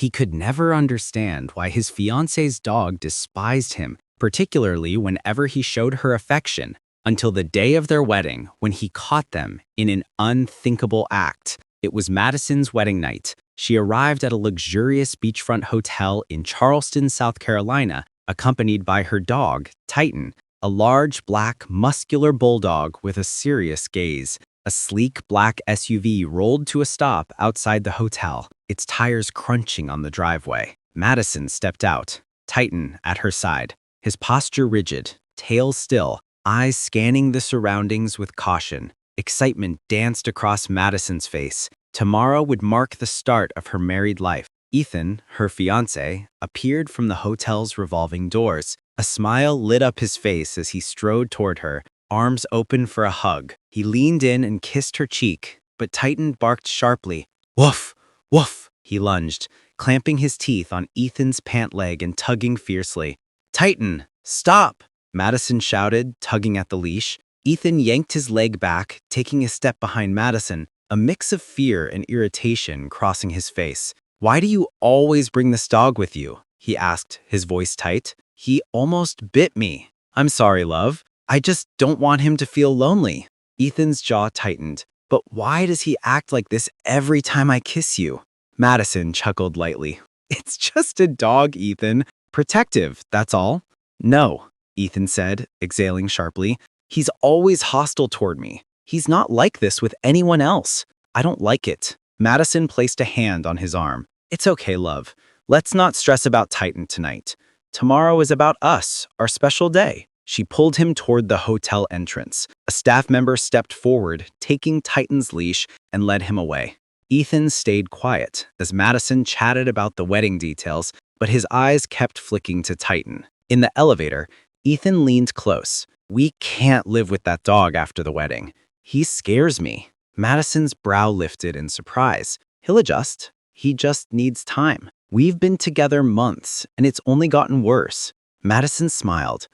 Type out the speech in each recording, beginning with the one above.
He could never understand why his fiance's dog despised him, particularly whenever he showed her affection, until the day of their wedding when he caught them in an unthinkable act. It was Madison's wedding night. She arrived at a luxurious beachfront hotel in Charleston, South Carolina, accompanied by her dog, Titan, a large, black, muscular bulldog with a serious gaze. A sleek black SUV rolled to a stop outside the hotel, its tires crunching on the driveway. Madison stepped out, Titan at her side, his posture rigid, tail still, eyes scanning the surroundings with caution. Excitement danced across Madison's face. Tomorrow would mark the start of her married life. Ethan, her fiancé, appeared from the hotel's revolving doors. A smile lit up his face as he strode toward her, arms open for a hug. He leaned in and kissed her cheek, but Titan barked sharply. Woof! Woof! He lunged, clamping his teeth on Ethan's pant leg and tugging fiercely. Titan, stop! Madison shouted, tugging at the leash. Ethan yanked his leg back, taking a step behind Madison, a mix of fear and irritation crossing his face. Why do you always bring this dog with you? He asked, his voice tight. He almost bit me. I'm sorry, love. I just don't want him to feel lonely. Ethan's jaw tightened. But why does he act like this every time I kiss you? Madison chuckled lightly. It's just a dog, Ethan. Protective, that's all. No, Ethan said, exhaling sharply. He's always hostile toward me. He's not like this with anyone else. I don't like it. Madison placed a hand on his arm. It's okay, love. Let's not stress about Titan tonight. Tomorrow is about us, our special day. She pulled him toward the hotel entrance. A staff member stepped forward, taking Titan's leash, and led him away. Ethan stayed quiet as Madison chatted about the wedding details, but his eyes kept flicking to Titan. In the elevator, Ethan leaned close. We can't live with that dog after the wedding. He scares me. Madison's brow lifted in surprise. He'll adjust. He just needs time. We've been together months, and it's only gotten worse. Madison smiled.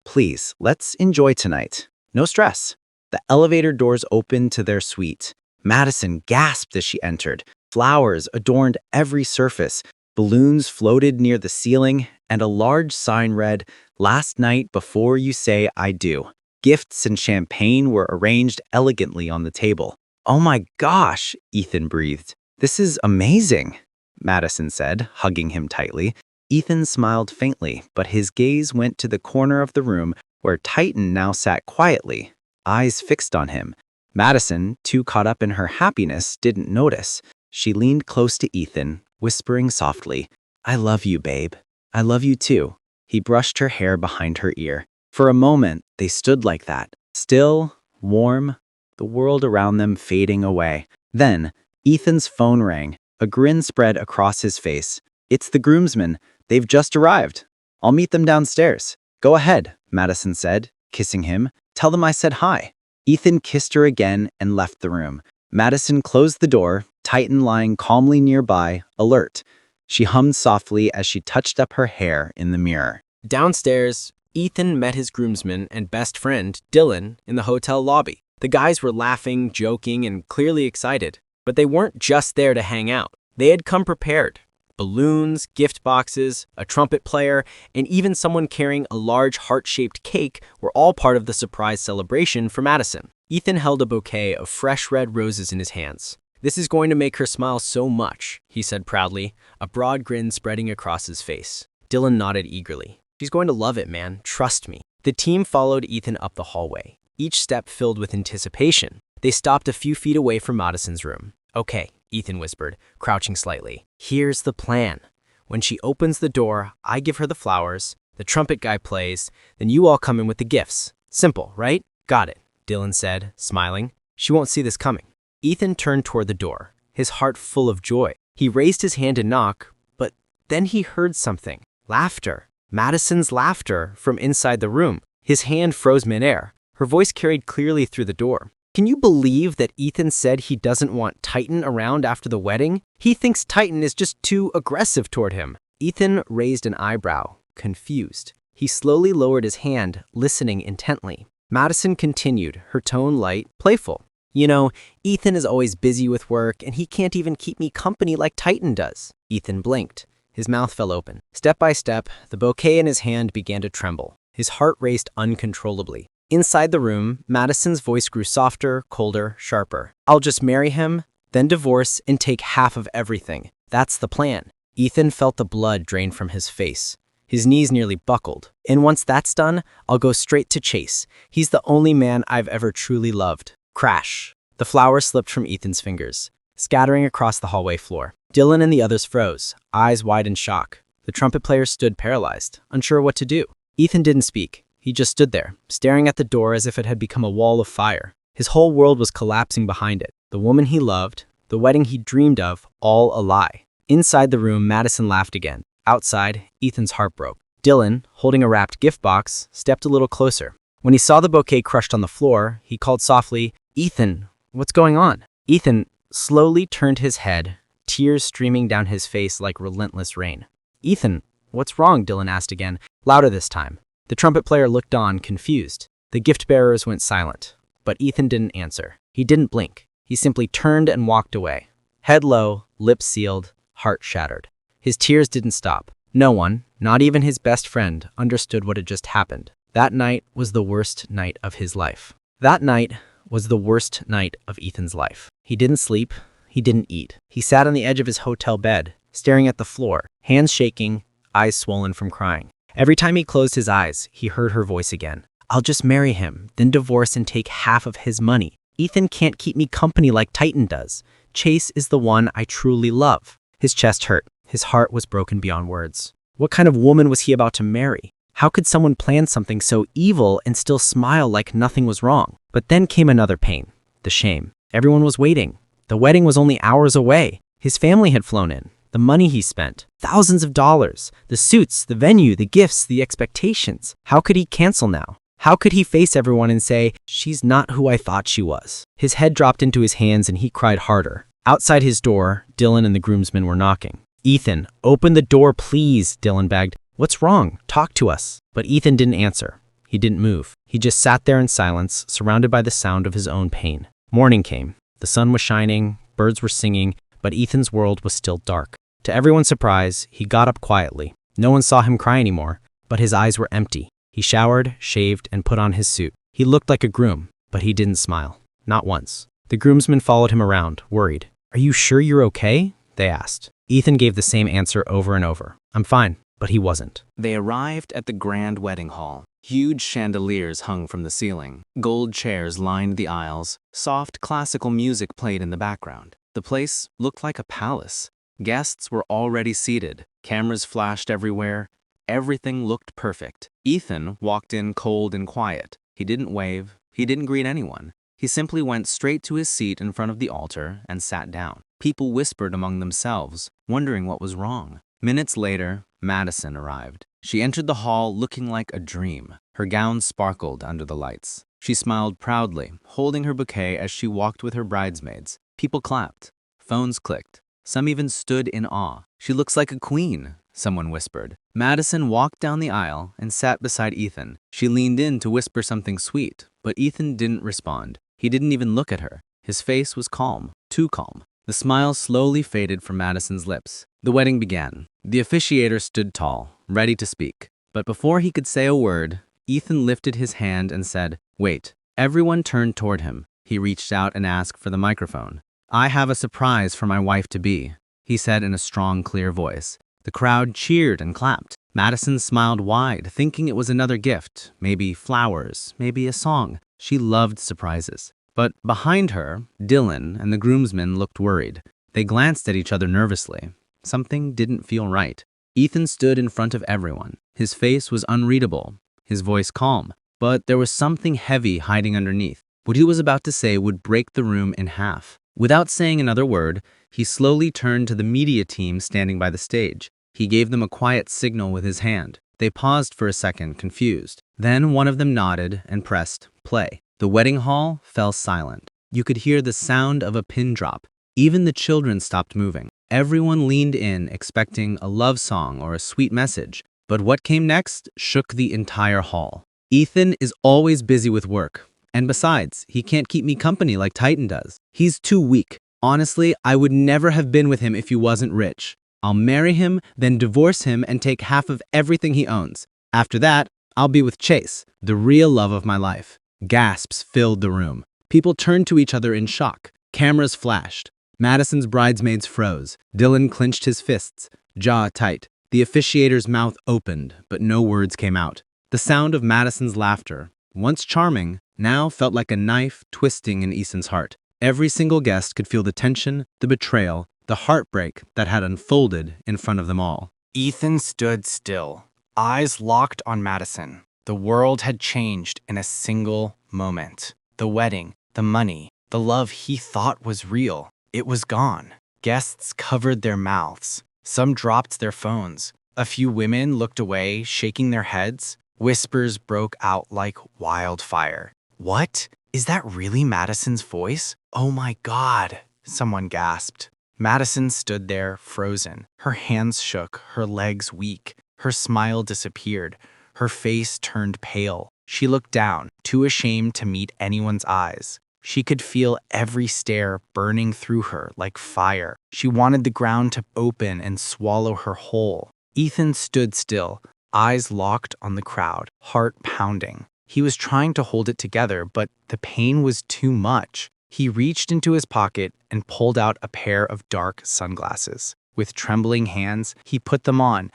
Please, let's enjoy tonight. No stress. The elevator doors opened to their suite. Madison gasped as she entered. Flowers adorned every surface. Balloons floated near the ceiling, and a large sign read, "Last night before you say I do." Gifts and champagne were arranged elegantly on the table. Oh my gosh, Ethan breathed. This is amazing, Madison said, hugging him tightly. Ethan smiled faintly, but his gaze went to the corner of the room where Titan now sat quietly, eyes fixed on him. Madison, too caught up in her happiness, didn't notice. She leaned close to Ethan, whispering softly, I love you, babe. I love you too. He brushed her hair behind her ear. For a moment, they stood like that, still, warm, the world around them fading away. Then, Ethan's phone rang. A grin spread across his face. It's the groomsmen. They've just arrived. I'll meet them downstairs. Go ahead, Madison said, kissing him. Tell them I said hi. Ethan kissed her again and left the room. Madison closed the door, Titan lying calmly nearby, alert. She hummed softly as she touched up her hair in the mirror. Downstairs, Ethan met his groomsmen and best friend, Dylan, in the hotel lobby. The guys were laughing, joking, and clearly excited. But they weren't just there to hang out. They had come prepared. Balloons, gift boxes, a trumpet player, and even someone carrying a large heart-shaped cake were all part of the surprise celebration for Madison. Ethan held a bouquet of fresh red roses in his hands. This is going to make her smile so much, he said proudly, a broad grin spreading across his face. Dylan nodded eagerly. She's going to love it, man. Trust me. The team followed Ethan up the hallway, each step filled with anticipation. They stopped a few feet away from Madison's room. Okay, Ethan whispered, crouching slightly. Here's the plan. When she opens the door, I give her the flowers, the trumpet guy plays, then you all come in with the gifts. Simple, right? Got it, Dylan said, smiling. She won't see this coming. Ethan turned toward the door, his heart full of joy. He raised his hand to knock, but then he heard something. Laughter. Madison's laughter from inside the room. His hand froze midair. Her voice carried clearly through the door. Can you believe that Ethan said he doesn't want Titan around after the wedding? He thinks Titan is just too aggressive toward him. Ethan raised an eyebrow, confused. He slowly lowered his hand, listening intently. Madison continued, her tone light, playful. You know, Ethan is always busy with work, and he can't even keep me company like Titan does. Ethan blinked. His mouth fell open. Step by step, the bouquet in his hand began to tremble. His heart raced uncontrollably. Inside the room, Madison's voice grew softer, colder, sharper. I'll just marry him, then divorce, and take half of everything. That's the plan. Ethan felt the blood drain from his face. His knees nearly buckled. And once that's done, I'll go straight to Chase. He's the only man I've ever truly loved. Crash. The flower slipped from Ethan's fingers, scattering across the hallway floor. Dylan and the others froze, eyes wide in shock. The trumpet player stood paralyzed, unsure what to do. Ethan didn't speak. He just stood there, staring at the door as if it had become a wall of fire. His whole world was collapsing behind it. The woman he loved, the wedding he dreamed of, all a lie. Inside the room, Madison laughed again. Outside, Ethan's heart broke. Dylan, holding a wrapped gift box, stepped a little closer. When he saw the bouquet crushed on the floor, he called softly, "Ethan, what's going on?" Ethan slowly turned his head, tears streaming down his face like relentless rain. "Ethan, what's wrong?" Dylan asked again, louder this time. The trumpet player looked on, confused. The gift bearers went silent, but Ethan didn't answer. He didn't blink. He simply turned and walked away. Head low, lips sealed, heart shattered. His tears didn't stop. No one, not even his best friend, understood what had just happened. That night was the worst night of his life. That night was the worst night of Ethan's life. He didn't sleep. He didn't eat. He sat on the edge of his hotel bed, staring at the floor, hands shaking, eyes swollen from crying. Every time he closed his eyes, he heard her voice again. I'll just marry him, then divorce and take half of his money. Ethan can't keep me company like Titan does. Chase is the one I truly love. His chest hurt. His heart was broken beyond words. What kind of woman was he about to marry? How could someone plan something so evil and still smile like nothing was wrong? But then came another pain, the shame. Everyone was waiting. The wedding was only hours away. His family had flown in. The money he spent, thousands of dollars, the suits, the venue, the gifts, the expectations. How could he cancel now? How could he face everyone and say, she's not who I thought she was? His head dropped into his hands and he cried harder. Outside his door, Dylan and the groomsmen were knocking. Ethan, open the door, please, Dylan begged. What's wrong? Talk to us. But Ethan didn't answer. He didn't move. He just sat there in silence, surrounded by the sound of his own pain. Morning came. The sun was shining, birds were singing, but Ethan's world was still dark. To everyone's surprise, he got up quietly. No one saw him cry anymore, but his eyes were empty. He showered, shaved, and put on his suit. He looked like a groom, but he didn't smile. Not once. The groomsmen followed him around, worried. Are you sure you're okay? They asked. Ethan gave the same answer over and over. I'm fine, but he wasn't. They arrived at the grand wedding hall. Huge chandeliers hung from the ceiling. Gold chairs lined the aisles. Soft classical music played in the background. The place looked like a palace. Guests were already seated. Cameras flashed everywhere. Everything looked perfect. Ethan walked in cold and quiet. He didn't wave. He didn't greet anyone. He simply went straight to his seat in front of the altar and sat down. People whispered among themselves, wondering what was wrong. Minutes later, Madison arrived. She entered the hall looking like a dream. Her gown sparkled under the lights. She smiled proudly, holding her bouquet as she walked with her bridesmaids. People clapped. Phones clicked. Some even stood in awe. She looks like a queen, someone whispered. Madison walked down the aisle and sat beside Ethan. She leaned in to whisper something sweet, but Ethan didn't respond. He didn't even look at her. His face was calm, too calm. The smile slowly faded from Madison's lips. The wedding began. The officiator stood tall, ready to speak. But before he could say a word, Ethan lifted his hand and said, "Wait." Everyone turned toward him. He reached out and asked for the microphone. "I have a surprise for my wife-to-be," he said in a strong, clear voice. The crowd cheered and clapped. Madison smiled wide, thinking it was another gift, maybe flowers, maybe a song. She loved surprises. But behind her, Dylan and the groomsmen looked worried. They glanced at each other nervously. Something didn't feel right. Ethan stood in front of everyone. His face was unreadable, his voice calm, but there was something heavy hiding underneath. What he was about to say would break the room in half. Without saying another word, he slowly turned to the media team standing by the stage. He gave them a quiet signal with his hand. They paused for a second, confused. Then one of them nodded and pressed play. The wedding hall fell silent. You could hear the sound of a pin drop. Even the children stopped moving. Everyone leaned in, expecting a love song or a sweet message. But what came next shook the entire hall. Ethan is always busy with work, And besides, he can't keep me company like Titan does. He's too weak. Honestly, I would never have been with him if he wasn't rich. I'll marry him, then divorce him and take half of everything he owns. After that, I'll be with Chase, the real love of my life. Gasps filled the room. People turned to each other in shock. Cameras flashed. Madison's bridesmaids froze. Dylan clenched his fists, jaw tight. The officiator's mouth opened, but no words came out. The sound of Madison's laughter, once charming, now felt like a knife twisting in Ethan's heart. Every single guest could feel the tension, the betrayal, the heartbreak that had unfolded in front of them all. Ethan stood still, eyes locked on Madison. The world had changed in a single moment. The wedding, the money, the love he thought was real. It was gone. Guests covered their mouths. Some dropped their phones. A few women looked away, shaking their heads. Whispers broke out like wildfire. What? Is that really Madison's voice? Oh my God, someone gasped. Madison stood there, frozen. Her hands shook, her legs weak. Her smile disappeared. Her face turned pale. She looked down, too ashamed to meet anyone's eyes. She could feel every stare burning through her like fire. She wanted the ground to open and swallow her whole. Ethan stood still, eyes locked on the crowd, heart pounding. He was trying to hold it together, but the pain was too much. He reached into his pocket and pulled out a pair of dark sunglasses. With trembling hands, he put them on,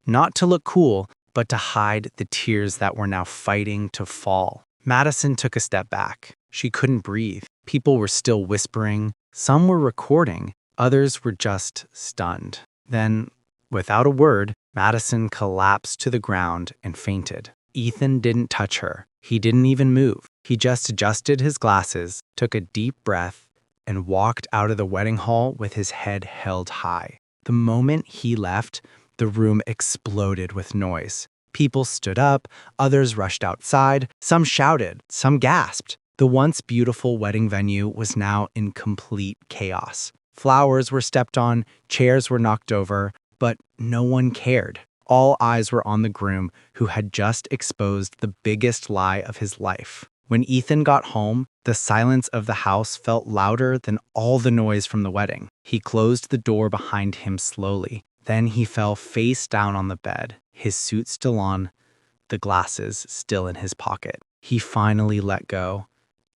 not to look cool, but to hide the tears that were now fighting to fall. Madison took a step back. She couldn't breathe. People were still whispering. Some were recording. Others were just stunned. Then, without a word, Madison collapsed to the ground and fainted. Ethan didn't touch her. He didn't even move. He just adjusted his glasses, took a deep breath, and walked out of the wedding hall with his head held high. The moment he left, the room exploded with noise. People stood up, others rushed outside, some shouted, some gasped. The once beautiful wedding venue was now in complete chaos. Flowers were stepped on, chairs were knocked over, but no one cared. All eyes were on the groom, who had just exposed the biggest lie of his life. When Ethan got home, the silence of the house felt louder than all the noise from the wedding. He closed the door behind him slowly. Then he fell face down on the bed, his suit still on, the glasses still in his pocket. He finally let go,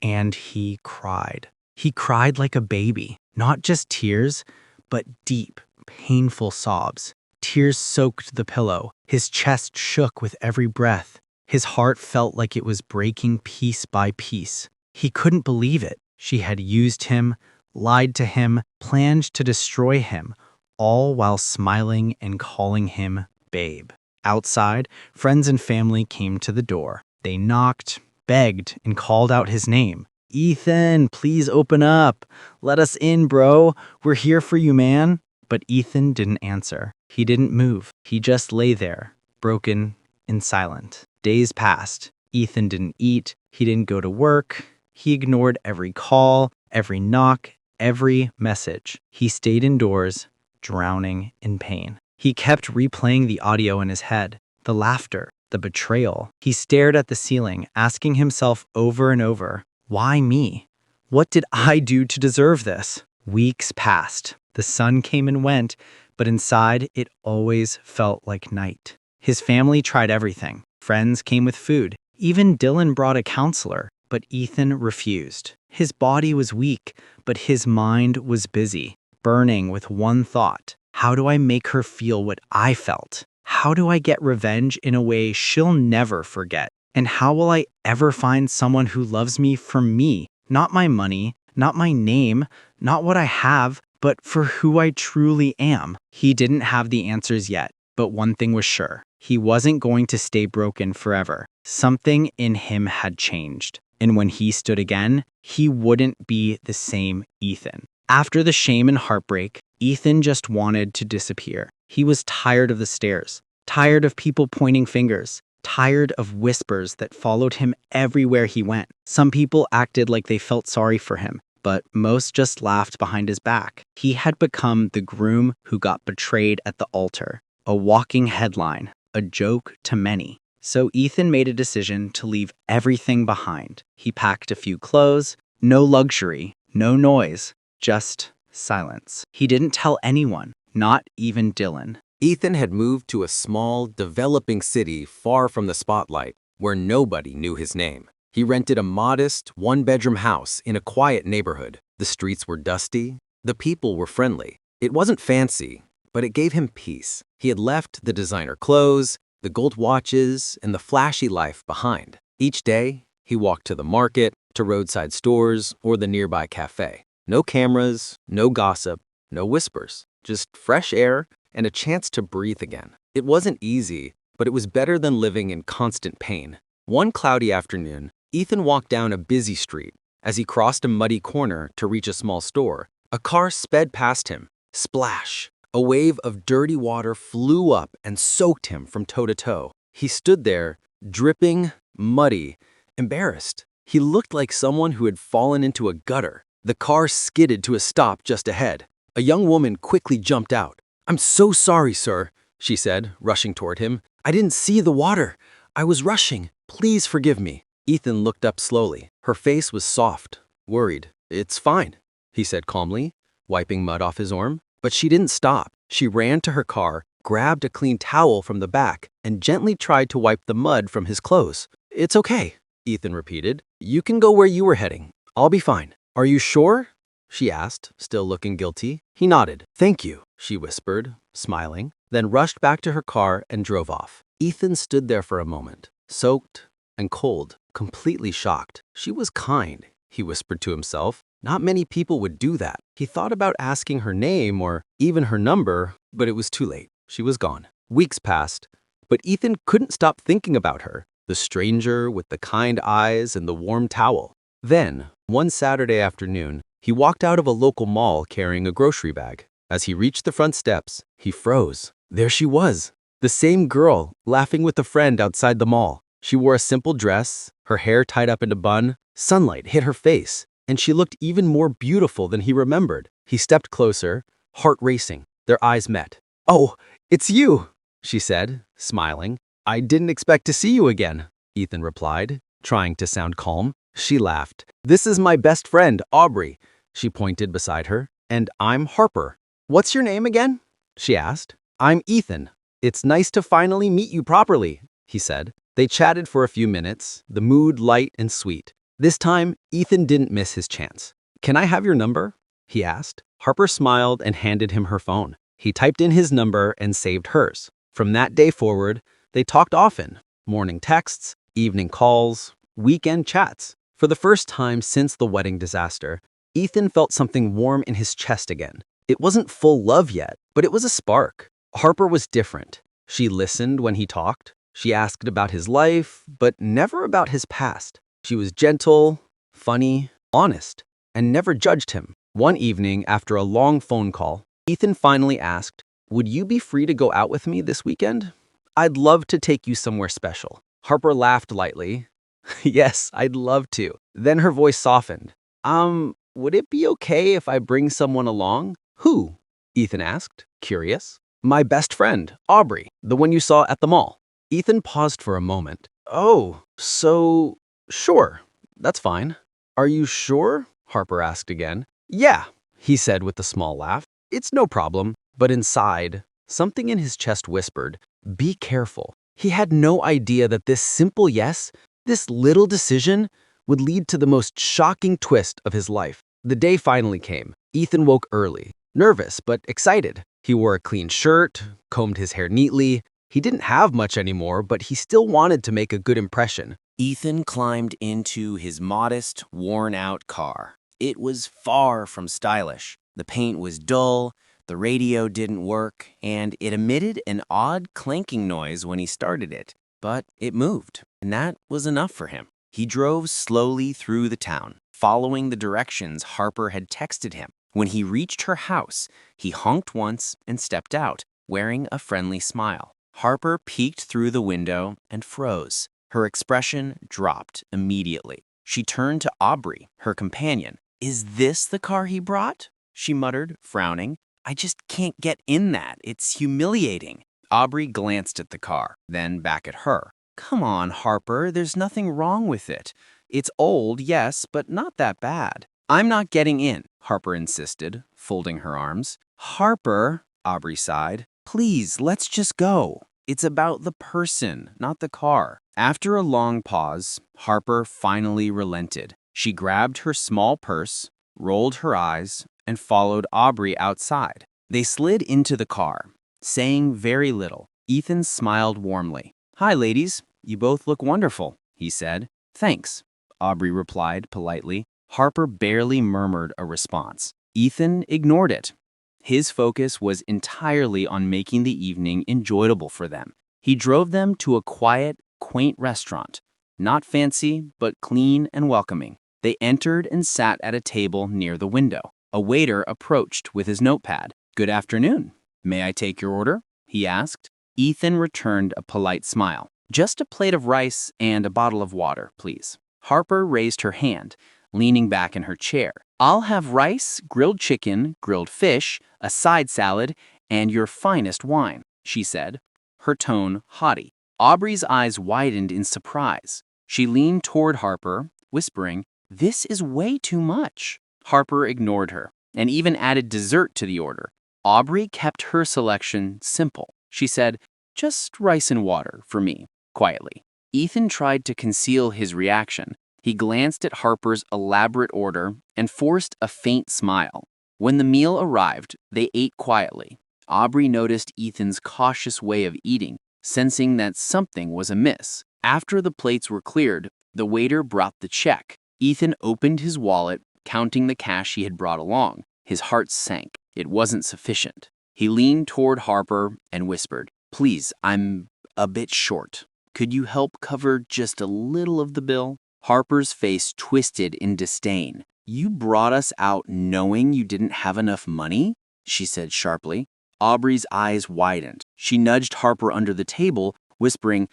and he cried. He cried like a baby, not just tears, but deep, painful sobs. Tears soaked the pillow. His chest shook with every breath. His heart felt like it was breaking piece by piece. He couldn't believe it. She had used him, lied to him, planned to destroy him, all while smiling and calling him babe. Outside, friends and family came to the door. They knocked, begged, and called out his name. "Ethan, please open up. Let us in, bro. We're here for you, man." But Ethan didn't answer. He didn't move. He just lay there, broken and silent. Days passed. Ethan didn't eat. He didn't go to work. He ignored every call, every knock, every message. He stayed indoors, drowning in pain. He kept replaying the audio in his head, the laughter, the betrayal. He stared at the ceiling, asking himself over and over, why me? What did I do to deserve this? Weeks passed. The sun came and went, but inside it always felt like night. His family tried everything. Friends came with food. Even Dylan brought a counselor, but Ethan refused. His body was weak, but his mind was busy, burning with one thought. How do I make her feel what I felt? How do I get revenge in a way she'll never forget? And how will I ever find someone who loves me for me? Not my money, not my name, not what I have, but for who I truly am. He didn't have the answers yet, but one thing was sure. He wasn't going to stay broken forever. Something in him had changed. And when he stood again, he wouldn't be the same Ethan. After the shame and heartbreak, Ethan just wanted to disappear. He was tired of the stares, tired of people pointing fingers, tired of whispers that followed him everywhere he went. Some people acted like they felt sorry for him, but most just laughed behind his back. He had become the groom who got betrayed at the altar, a walking headline, a joke to many. So Ethan made a decision to leave everything behind. He packed a few clothes, no luxury, no noise, just silence. He didn't tell anyone, not even Dylan. Ethan had moved to a small, developing city far from the spotlight, where nobody knew his name. He rented a modest, one-bedroom house in a quiet neighborhood. The streets were dusty. The people were friendly. It wasn't fancy, but it gave him peace. He had left the designer clothes, the gold watches, and the flashy life behind. Each day, he walked to the market, to roadside stores, or the nearby cafe. No cameras, no gossip, no whispers, just fresh air and a chance to breathe again. It wasn't easy, but it was better than living in constant pain. One cloudy afternoon, Ethan walked down a busy street. As he crossed a muddy corner to reach a small store, a car sped past him. Splash! A wave of dirty water flew up and soaked him from toe to toe. He stood there, dripping, muddy, embarrassed. He looked like someone who had fallen into a gutter. The car skidded to a stop just ahead. A young woman quickly jumped out. "I'm so sorry, sir," she said, rushing toward him. "I didn't see the water. I was rushing. Please forgive me." Ethan looked up slowly. Her face was soft, worried. "It's fine," he said calmly, wiping mud off his arm. But she didn't stop. She ran to her car, grabbed a clean towel from the back, and gently tried to wipe the mud from his clothes. "It's okay," Ethan repeated. "You can go where you were heading. I'll be fine." "Are you sure?" she asked, still looking guilty. He nodded. "Thank you," she whispered, smiling, then rushed back to her car and drove off. Ethan stood there for a moment, soaked and cold, completely shocked. She was kind, he whispered to himself. Not many people would do that. He thought about asking her name or even her number, but it was too late. She was gone. Weeks passed, but Ethan couldn't stop thinking about her, the stranger with the kind eyes and the warm towel. Then, one Saturday afternoon, he walked out of a local mall carrying a grocery bag. As he reached the front steps, he froze. There she was, the same girl, laughing with a friend outside the mall. She wore a simple dress, her hair tied up in a bun. Sunlight hit her face, and she looked even more beautiful than he remembered. He stepped closer, heart racing. Their eyes met. "Oh, it's you," she said, smiling. "I didn't expect to see you again," Ethan replied, trying to sound calm. She laughed. "This is my best friend, Aubrey," she pointed beside her. "And I'm Harper." "What's your name again?" she asked. "I'm Ethan. It's nice to finally meet you properly," he said. They chatted for a few minutes, the mood light and sweet. This time, Ethan didn't miss his chance. "Can I have your number?" he asked. Harper smiled and handed him her phone. He typed in his number and saved hers. From that day forward, they talked often. Morning texts, evening calls, weekend chats. For the first time since the wedding disaster, Ethan felt something warm in his chest again. It wasn't full love yet, but it was a spark. Harper was different. She listened when he talked. She asked about his life, but never about his past. She was gentle, funny, honest, and never judged him. One evening, after a long phone call, Ethan finally asked, "Would you be free to go out with me this weekend? I'd love to take you somewhere special." Harper laughed lightly. "Yes, I'd love to." Then her voice softened. Would it be okay if I bring someone along?" "Who?" Ethan asked, curious. "My best friend, Aubrey, the one you saw at the mall." Ethan paused for a moment. "Oh, so sure, that's fine." "Are you sure?" Harper asked again. "Yeah," he said with a small laugh. "It's no problem." But inside, something in his chest whispered, "Be careful." He had no idea that this simple yes, this little decision, would lead to the most shocking twist of his life. The day finally came. Ethan woke early, nervous but excited. He wore a clean shirt, combed his hair neatly. He didn't have much anymore, but he still wanted to make a good impression. Ethan climbed into his modest, worn-out car. It was far from stylish. The paint was dull, the radio didn't work, and it emitted an odd clanking noise when he started it. But it moved, and that was enough for him. He drove slowly through the town, following the directions Harper had texted him. When he reached her house, he honked once and stepped out, wearing a friendly smile. Harper peeked through the window and froze. Her expression dropped immediately. She turned to Aubrey, her companion. "Is this the car he brought?" she muttered, frowning. "I just can't get in that. It's humiliating." Aubrey glanced at the car, then back at her. Come on, Harper, there's nothing wrong with it. It's old, yes, but not that bad. I'm not getting in, Harper insisted, folding her arms. Harper, Aubrey sighed, please, let's just go. It's about the person, not the car. After a long pause, Harper finally relented. She grabbed her small purse, rolled her eyes, and followed Aubrey outside. They slid into the car, saying very little. Ethan smiled warmly. Hi, ladies. You both look wonderful, he said. Thanks, Aubrey replied politely. Harper barely murmured a response. Ethan ignored it. His focus was entirely on making the evening enjoyable for them. He drove them to a quiet, quaint restaurant. Not fancy, but clean and welcoming. They entered and sat at a table near the window. A waiter approached with his notepad. Good afternoon. May I take your order? He asked. Ethan returned a polite smile. Just a plate of rice and a bottle of water, please. Harper raised her hand, leaning back in her chair. I'll have rice, grilled chicken, grilled fish, a side salad, and your finest wine, she said, her tone haughty. Aubrey's eyes widened in surprise. She leaned toward Harper, whispering, This is way too much. Harper ignored her and even added dessert to the order. Aubrey kept her selection simple. She said, Just rice and water for me, quietly. Ethan tried to conceal his reaction. He glanced at Harper's elaborate order and forced a faint smile. When the meal arrived, they ate quietly. Aubrey noticed Ethan's cautious way of eating, sensing that something was amiss. After the plates were cleared, the waiter brought the check. Ethan opened his wallet, counting the cash he had brought along. His heart sank. It wasn't sufficient. He leaned toward Harper and whispered, Please, I'm a bit short. Could you help cover just a little of the bill? Harper's face twisted in disdain. You brought us out knowing you didn't have enough money? She said sharply. Aubrey's eyes widened. She nudged Harper under the table, whispering,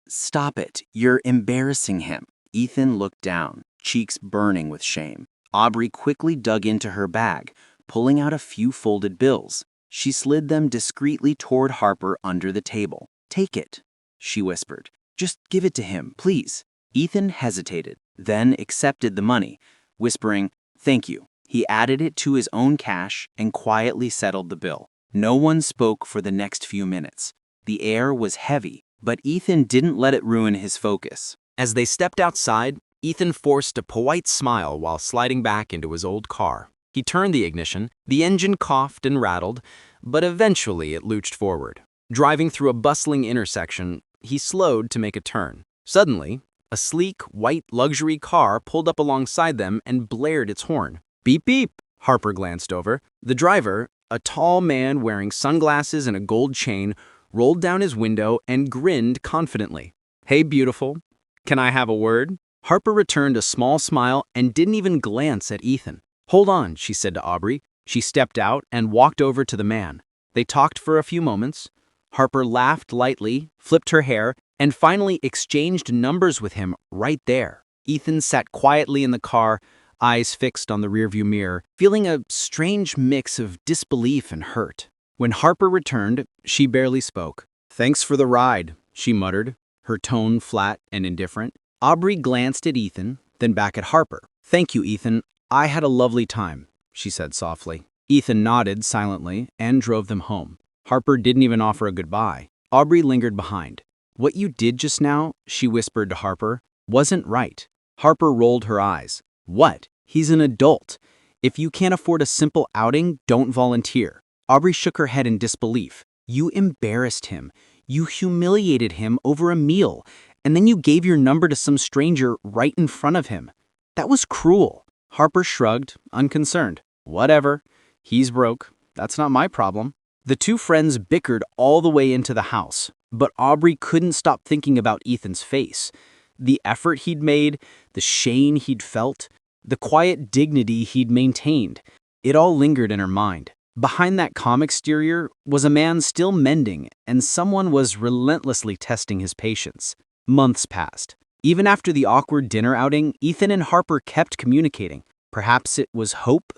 Stop it, you're embarrassing him. Ethan looked down, cheeks burning with shame. Aubrey quickly dug into her bag, pulling out a few folded bills. She slid them discreetly toward Harper under the table. Take it, she whispered. Just give it to him, please. Ethan hesitated, then accepted the money, whispering, Thank you. He added it to his own cash and quietly settled the bill. No one spoke for the next few minutes. The air was heavy, but Ethan didn't let it ruin his focus. As they stepped outside, Ethan forced a polite smile while sliding back into his old car. He turned the ignition, the engine coughed and rattled, but eventually it looched forward. Driving through a bustling intersection, he slowed to make a turn. Suddenly, a sleek, white luxury car pulled up alongside them and blared its horn. Beep beep, Harper glanced over. The driver, a tall man wearing sunglasses and a gold chain, rolled down his window and grinned confidently. Hey, beautiful. Can I have a word? Harper returned a small smile and didn't even glance at Ethan. Hold on, she said to Aubrey. She stepped out and walked over to the man. They talked for a few moments. Harper laughed lightly, flipped her hair, and finally exchanged numbers with him right there. Ethan sat quietly in the car, eyes fixed on the rearview mirror, feeling a strange mix of disbelief and hurt. When Harper returned, she barely spoke. Thanks for the ride, she muttered, her tone flat and indifferent. Aubrey glanced at Ethan, then back at Harper. Thank you, Ethan. I had a lovely time, she said softly. Ethan nodded silently and drove them home. Harper didn't even offer a goodbye. Aubrey lingered behind. What you did just now, she whispered to Harper, wasn't right. Harper rolled her eyes. What? He's an adult. If you can't afford a simple outing, don't volunteer. Aubrey shook her head in disbelief. You embarrassed him. You humiliated him over a meal, and then you gave your number to some stranger right in front of him. That was cruel. Harper shrugged, unconcerned. Whatever. He's broke. That's not my problem. The two friends bickered all the way into the house, but Aubrey couldn't stop thinking about Ethan's face. The effort he'd made, the shame he'd felt, the quiet dignity he'd maintained. It all lingered in her mind. Behind that calm exterior was a man still mending, and someone was relentlessly testing his patience. Months passed. Even after the awkward dinner outing, Ethan and Harper kept communicating. Perhaps it was hope,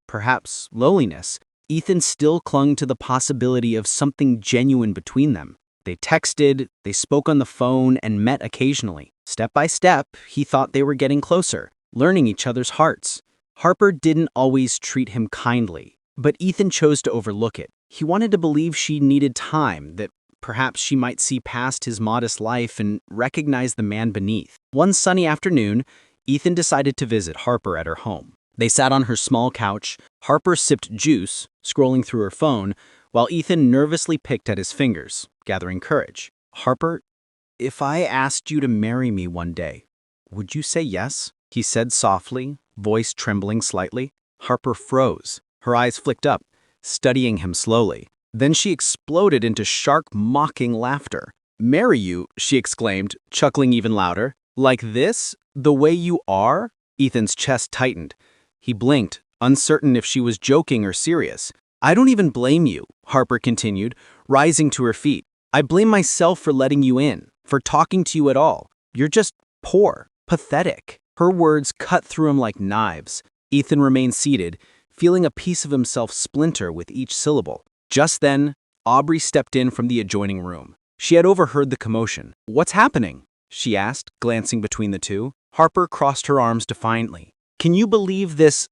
perhaps loneliness. Ethan still clung to the possibility of something genuine between them. They texted, they spoke on the phone, and met occasionally. Step by step, he thought they were getting closer, learning each other's hearts. Harper didn't always treat him kindly, but Ethan chose to overlook it. He wanted to believe she needed time, that perhaps she might see past his modest life and recognize the man beneath. One sunny afternoon, Ethan decided to visit Harper at her home. They sat on her small couch. Harper sipped juice, scrolling through her phone, while Ethan nervously picked at his fingers, gathering courage. "Harper, if I asked you to marry me one day, would you say yes?" he said softly, voice trembling slightly. Harper froze. Her eyes flicked up, studying him slowly. Then she exploded into sharp, mocking laughter. "Marry you?" she exclaimed, chuckling even louder. "Like this? The way you are?" Ethan's chest tightened. He blinked, uncertain if she was joking or serious. "I don't even blame you," Harper continued, rising to her feet. "I blame myself for letting you in, for talking to you at all. You're just poor, pathetic." Her words cut through him like knives. Ethan remained seated, feeling a piece of himself splinter with each syllable. Just then, Aubrey stepped in from the adjoining room. She had overheard the commotion. "What's happening?" she asked, glancing between the two. Harper crossed her arms defiantly. "Can you believe this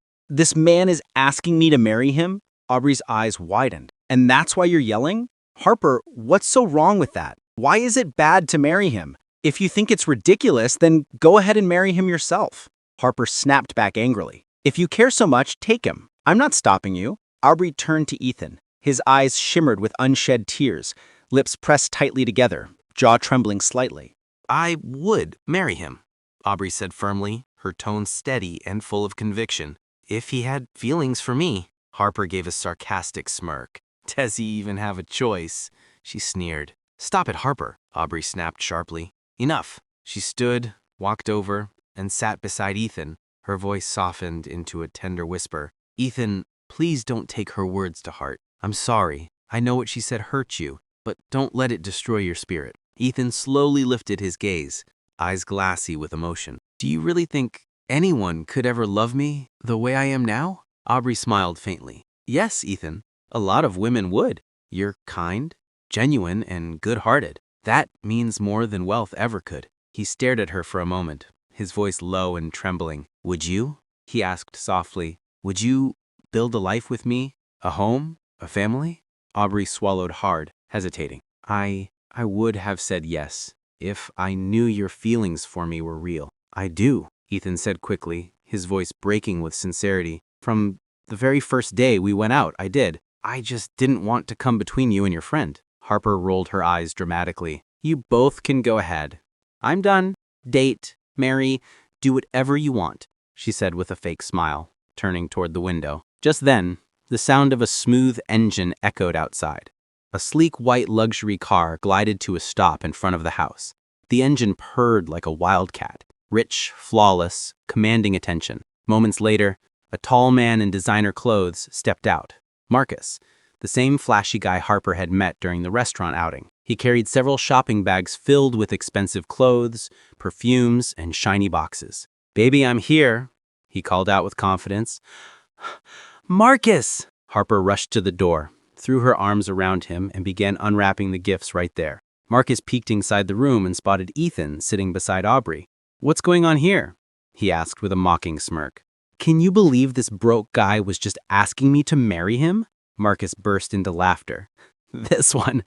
man is asking me to marry him?" Aubrey's eyes widened. "And that's why you're yelling?" "Harper, what's so wrong with that? Why is it bad to marry him? If you think it's ridiculous, then go ahead and marry him yourself." Harper snapped back angrily. "If you care so much, take him. I'm not stopping you." Aubrey turned to Ethan. His eyes shimmered with unshed tears, lips pressed tightly together, jaw trembling slightly. "I would marry him," Aubrey said firmly, her tone steady and full of conviction. "If he had feelings for me." Harper gave a sarcastic smirk. "Does he even have a choice?" she sneered. "Stop it, Harper," Aubrey snapped sharply. "Enough." She stood, walked over, and sat beside Ethan, her voice softened into a tender whisper. "Ethan, please don't take her words to heart. I'm sorry. I know what she said hurt you, but don't let it destroy your spirit." Ethan slowly lifted his gaze, eyes glassy with emotion. "Do you really think anyone could ever love me the way I am now?" Aubrey smiled faintly. "Yes, Ethan, a lot of women would. You're kind, genuine, and good-hearted. That means more than wealth ever could." He stared at her for a moment, his voice low and trembling. "Would you?" he asked softly. "Would you build a life with me? A home? A family?" Aubrey swallowed hard, hesitating. I would have said yes, if I knew your feelings for me were real." "I do," Ethan said quickly, his voice breaking with sincerity. "From the very first day we went out, I did. I just didn't want to come between you and your friend." Harper rolled her eyes dramatically. "You both can go ahead. I'm done. Date, marry, do whatever you want," she said with a fake smile, turning toward the window. Just then, the sound of a smooth engine echoed outside. A sleek white luxury car glided to a stop in front of the house. The engine purred like a wildcat, rich, flawless, commanding attention. Moments later, a tall man in designer clothes stepped out. Marcus, the same flashy guy Harper had met during the restaurant outing. He carried several shopping bags filled with expensive clothes, perfumes, and shiny boxes. "Baby, I'm here," he called out with confidence. "Marcus!" Harper rushed to the door, threw her arms around him, and began unwrapping the gifts right there. Marcus peeked inside the room and spotted Ethan sitting beside Aubrey. "What's going on here?" he asked with a mocking smirk. "Can you believe this broke guy was just asking me to marry him?" Marcus burst into laughter. "This one?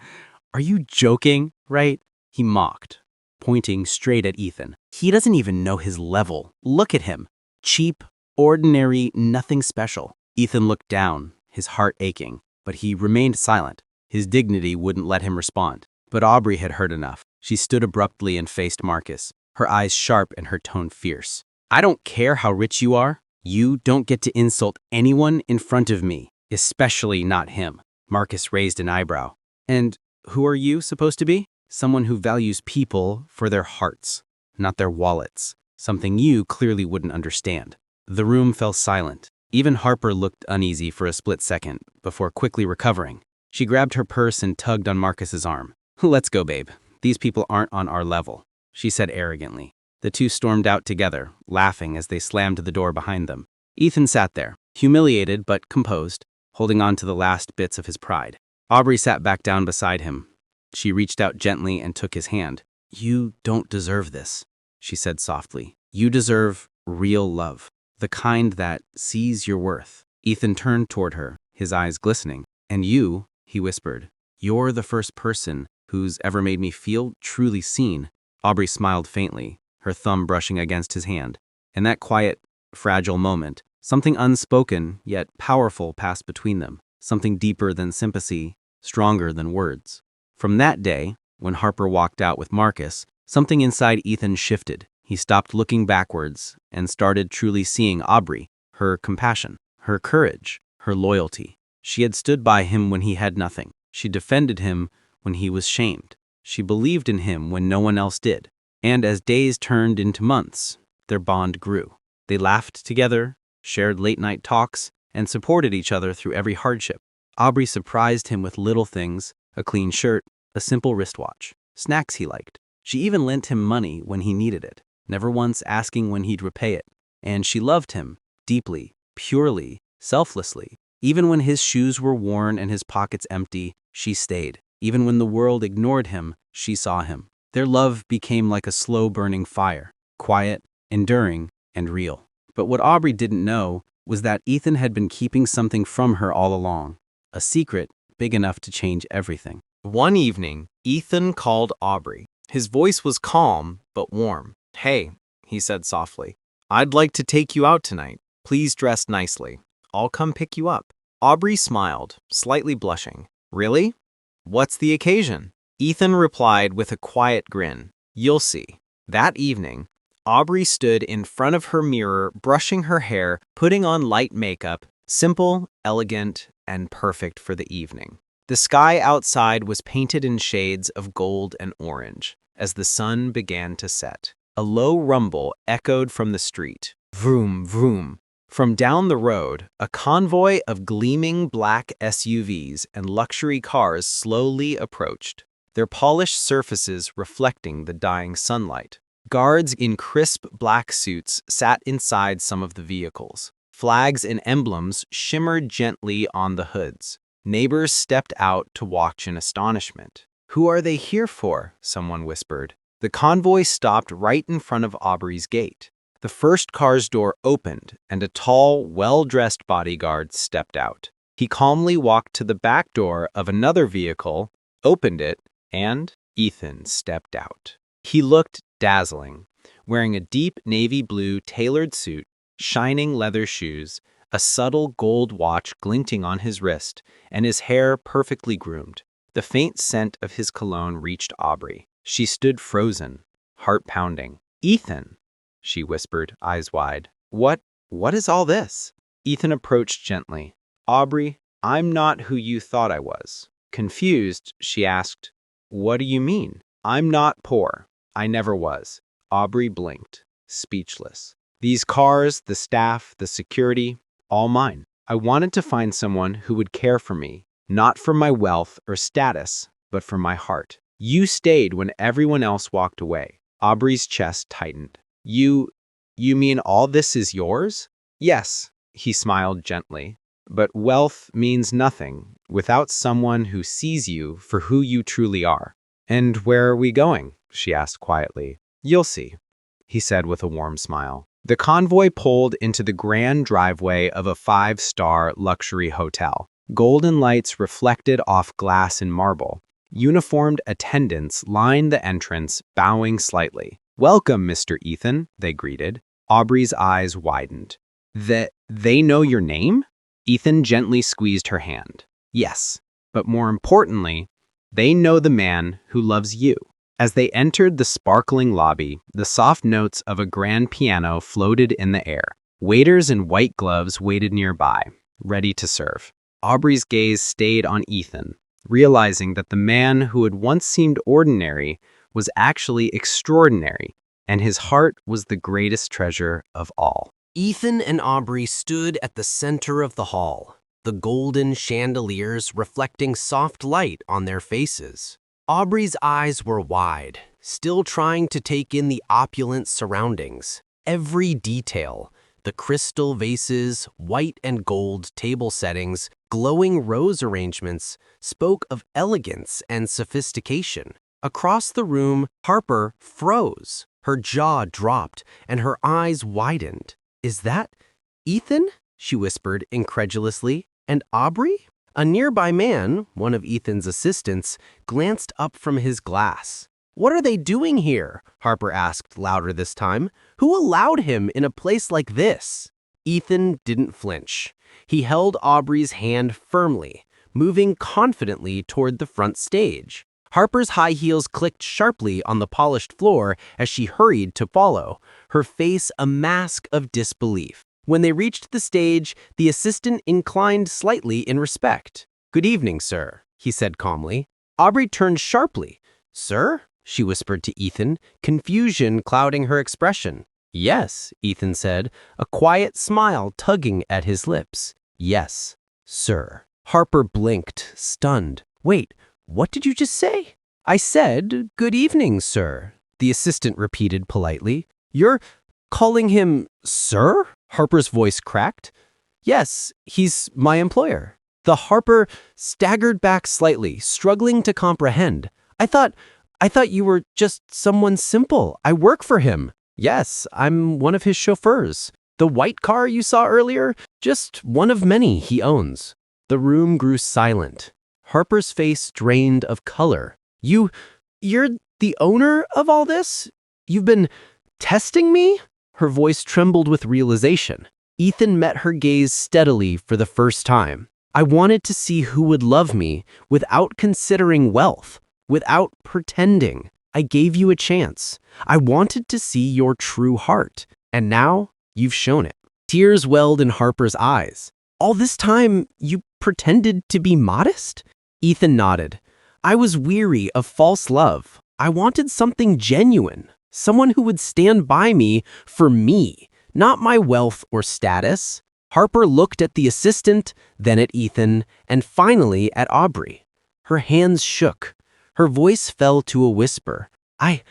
Are you joking, right?" he mocked, pointing straight at Ethan. "He doesn't even know his level. Look at him. Cheap, ordinary, nothing special." Ethan looked down, his heart aching, but he remained silent. His dignity wouldn't let him respond. But Aubrey had heard enough. She stood abruptly and faced Marcus, her eyes sharp and her tone fierce. "I don't care how rich you are. You don't get to insult anyone in front of me, especially not him." Marcus raised an eyebrow. "And who are you supposed to be?" "Someone who values people for their hearts, not their wallets. Something you clearly wouldn't understand." The room fell silent. Even Harper looked uneasy for a split second, before quickly recovering. She grabbed her purse and tugged on Marcus's arm. "Let's go, babe. These people aren't on our level," she said arrogantly. The two stormed out together, laughing as they slammed the door behind them. Ethan sat there, humiliated but composed, holding on to the last bits of his pride. Aubrey sat back down beside him. She reached out gently and took his hand. "You don't deserve this," she said softly. "You deserve real love, the kind that sees your worth." Ethan turned toward her, his eyes glistening. "And you," he whispered, "you're the first person who's ever made me feel truly seen." Aubrey smiled faintly, her thumb brushing against his hand. In that quiet, fragile moment, something unspoken yet powerful passed between them, something deeper than sympathy, stronger than words. From that day, when Harper walked out with Marcus, something inside Ethan shifted. He stopped looking backwards and started truly seeing Aubrey, her compassion, her courage, her loyalty. She had stood by him when he had nothing. She defended him when he was shamed. She believed in him when no one else did. And as days turned into months, their bond grew. They laughed together, shared late-night talks, and supported each other through every hardship. Aubrey surprised him with little things, a clean shirt, a simple wristwatch, snacks he liked. She even lent him money when he needed it, never once asking when he'd repay it. And she loved him, deeply, purely, selflessly. Even when his shoes were worn and his pockets empty, she stayed. Even when the world ignored him, she saw him. Their love became like a slow-burning fire, quiet, enduring, and real. But what Aubrey didn't know was that Ethan had been keeping something from her all along, a secret big enough to change everything. One evening, Ethan called Aubrey. His voice was calm but warm. "Hey," he said softly, "I'd like to take you out tonight. Please dress nicely. I'll come pick you up." Aubrey smiled, slightly blushing. "Really? What's the occasion?" Ethan replied with a quiet grin. "You'll see." That evening, Aubrey stood in front of her mirror, brushing her hair, putting on light makeup, simple, elegant, and perfect for the evening. The sky outside was painted in shades of gold and orange as the sun began to set. A low rumble echoed from the street. Vroom, vroom. From down the road, a convoy of gleaming black SUVs and luxury cars slowly approached, their polished surfaces reflecting the dying sunlight. Guards in crisp black suits sat inside some of the vehicles. Flags and emblems shimmered gently on the hoods. Neighbors stepped out to watch in astonishment. "Who are they here for?" someone whispered. The convoy stopped right in front of Aubrey's gate. The first car's door opened, and a tall, well-dressed bodyguard stepped out. He calmly walked to the back door of another vehicle, opened it, and Ethan stepped out. He looked dazzling, wearing a deep navy blue tailored suit, shining leather shoes, a subtle gold watch glinting on his wrist, and his hair perfectly groomed. The faint scent of his cologne reached Aubrey. She stood frozen, heart pounding. "Ethan," she whispered, eyes wide. What is all this?" Ethan approached gently. "Aubrey, I'm not who you thought I was." Confused, she asked, "What do you mean?" "I'm not poor. I never was." Aubrey blinked, speechless. "These cars, the staff, the security, all mine. I wanted to find someone who would care for me, not for my wealth or status, but for my heart. You stayed when everyone else walked away." Aubrey's chest tightened. You mean all this is yours?" "Yes," he smiled gently. "But wealth means nothing without someone who sees you for who you truly are." "And where are we going?" she asked quietly. "You'll see," he said with a warm smile. The convoy pulled into the grand driveway of a 5-star luxury hotel. Golden lights reflected off glass and marble. Uniformed attendants lined the entrance, bowing slightly. "Welcome, Mr. Ethan," they greeted. Aubrey's eyes widened. They know your name?" Ethan gently squeezed her hand. "Yes, but more importantly, they know the man who loves you." As they entered the sparkling lobby, the soft notes of a grand piano floated in the air. Waiters in white gloves waited nearby, ready to serve. Aubrey's gaze stayed on Ethan, realizing that the man who had once seemed ordinary was actually extraordinary, and his heart was the greatest treasure of all. Ethan and Aubrey stood at the center of the hall, the golden chandeliers reflecting soft light on their faces. Aubrey's eyes were wide, still trying to take in the opulent surroundings. Every detail, the crystal vases, white and gold table settings, glowing rose arrangements spoke of elegance and sophistication. Across the room, Harper froze. Her jaw dropped, and her eyes widened. "Is that Ethan?" she whispered incredulously. "And Aubrey?" A nearby man, one of Ethan's assistants, glanced up from his glass. "What are they doing here?" Harper asked louder this time. "Who allowed him in a place like this?" Ethan didn't flinch. He held Aubrey's hand firmly, moving confidently toward the front stage. Harper's high heels clicked sharply on the polished floor as she hurried to follow, her face a mask of disbelief. When they reached the stage, the assistant inclined slightly in respect. "Good evening, sir," he said calmly. Aubrey turned sharply. "Sir?" she whispered to Ethan, confusion clouding her expression. "Yes," Ethan said, a quiet smile tugging at his lips. "Yes, sir." Harper blinked, stunned. "Wait, what did you just say?" "I said, 'Good evening, sir,'" the assistant repeated politely. "You're calling him sir?" Harper's voice cracked. "Yes, he's my employer." The Harper staggered back slightly, struggling to comprehend. I thought you were just someone simple. I work for him." "Yes, I'm one of his chauffeurs. The white car you saw earlier, just one of many he owns." The room grew silent. Harper's face drained of color. You're the owner of all this? You've been testing me?" Her voice trembled with realization. Ethan met her gaze steadily for the first time. "I wanted to see who would love me without considering wealth, without pretending. I gave you a chance. I wanted to see your true heart, and now you've shown it." Tears welled in Harper's eyes. "All this time, you pretended to be modest?" Ethan nodded. "I was weary of false love. I wanted something genuine, someone who would stand by me for me, not my wealth or status." Harper looked at the assistant, then at Ethan, and finally at Aubrey. Her hands shook. Her voice fell to a whisper. I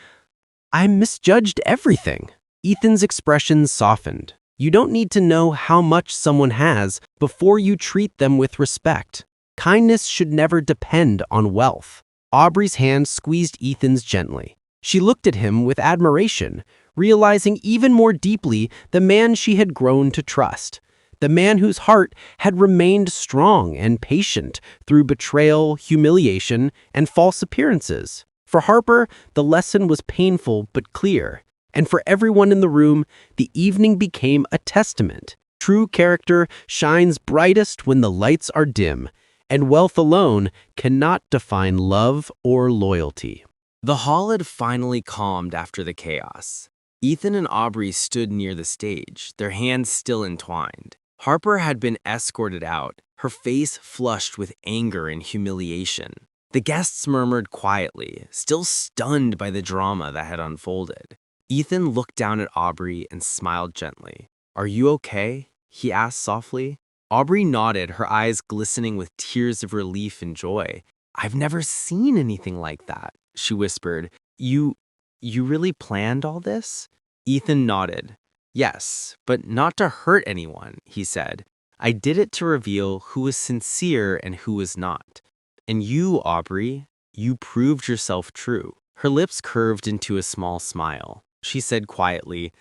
misjudged everything." Ethan's expression softened. "You don't need to know how much someone has before you treat them with respect. Kindness should never depend on wealth." Aubrey's hand squeezed Ethan's gently. She looked at him with admiration, realizing even more deeply the man she had grown to trust, the man whose heart had remained strong and patient through betrayal, humiliation, and false appearances. For Harper, the lesson was painful but clear, and for everyone in the room, the evening became a testament. True character shines brightest when the lights are dim, and wealth alone cannot define love or loyalty. The hall had finally calmed after the chaos. Ethan and Aubrey stood near the stage, their hands still entwined. Harper had been escorted out, her face flushed with anger and humiliation. The guests murmured quietly, still stunned by the drama that had unfolded. Ethan looked down at Aubrey and smiled gently. "Are you okay?" he asked softly. Aubrey nodded, her eyes glistening with tears of relief and joy. "I've never seen anything like that," she whispered. You really planned all this?" Ethan nodded. "Yes, but not to hurt anyone," he said. "I did it to reveal who was sincere and who was not. And you, Aubrey, you proved yourself true." Her lips curved into a small smile. She said quietly,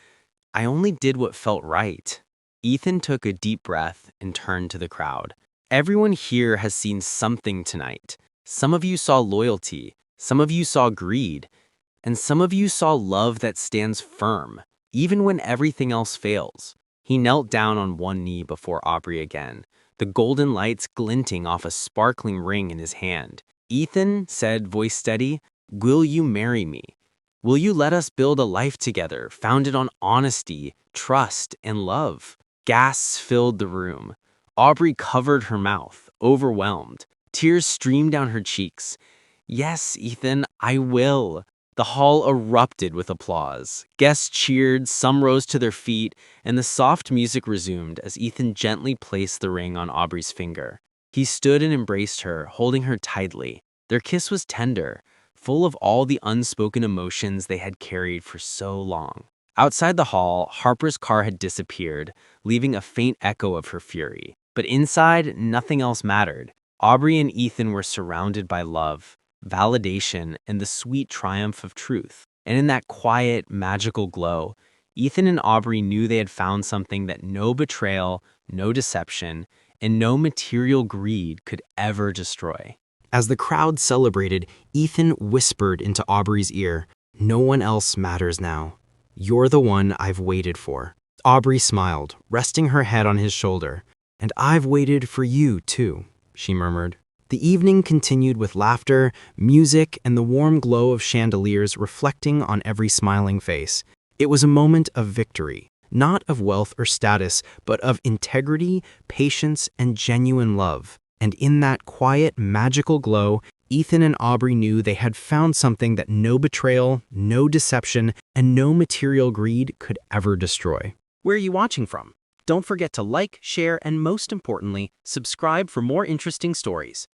"I only did what felt right." Ethan took a deep breath and turned to the crowd. "Everyone here has seen something tonight. Some of you saw loyalty, some of you saw greed, and some of you saw love that stands firm, even when everything else fails." He knelt down on one knee before Aubrey again, the golden lights glinting off a sparkling ring in his hand. "Ethan," said, voice steady, "will you marry me? Will you let us build a life together, founded on honesty, trust, and love?" Gasps filled the room. Aubrey covered her mouth, overwhelmed. Tears streamed down her cheeks. "Yes, Ethan, I will." The hall erupted with applause. Guests cheered, some rose to their feet, and the soft music resumed as Ethan gently placed the ring on Aubrey's finger. He stood and embraced her, holding her tightly. Their kiss was tender, full of all the unspoken emotions they had carried for so long. Outside the hall, Harper's car had disappeared, leaving a faint echo of her fury. But inside, nothing else mattered. Aubrey and Ethan were surrounded by love, validation, and the sweet triumph of truth. And in that quiet, magical glow, Ethan and Aubrey knew they had found something that no betrayal, no deception, and no material greed could ever destroy. As the crowd celebrated, Ethan whispered into Aubrey's ear, "No one else matters now. You're the one I've waited for." Aubrey smiled, resting her head on his shoulder. "And I've waited for you, too," she murmured. The evening continued with laughter, music, and the warm glow of chandeliers reflecting on every smiling face. It was a moment of victory, not of wealth or status, but of integrity, patience, and genuine love. And in that quiet, magical glow, Ethan and Aubrey knew they had found something that no betrayal, no deception, and no material greed could ever destroy. Where are you watching from? Don't forget to like, share, and most importantly, subscribe for more interesting stories.